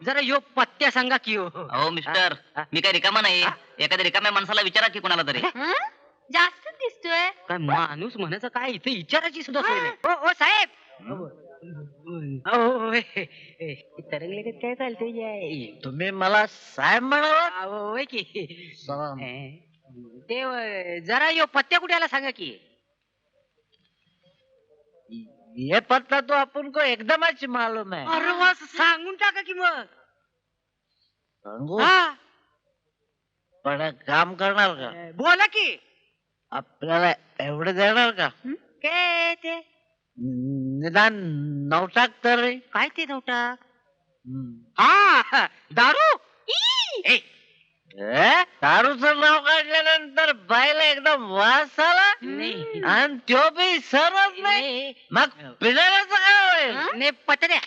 जरा यो पत्त्या सांगा की हो. अहो मिस्टर, मी काही रिकामा नाही. एखाद्या रिकाम्या माणसाला विचारा की कोणाला तरी. जास्त दिसतोय. काय माणूस म्हणायचं काय इथे विचारायची सुद्धा सोय नाही. ओ साहेब तरंगले काय चालतंय तुम्ही मला साहेब म्हणाला. होय की ते जरा यो पत्त्या कुठे आला सांगा की. ये पत्ता तो आपण को एकदमच मालूम है. अरे वा सांगून टाका की मग. सांगू हा पण एक काम करणार का? बोला की. आपल्याला एवढे देणार का? काय ते निदान 9 टाक तरी. काय ते नव्हता. हा दारू. ए, दारूचं नाव काढल्यानंतर बाईला एकदम वास आला नाही आणि तो बी सरच नाही. मग पिण्याचं काय होईल? नाही पत्त्या द्या.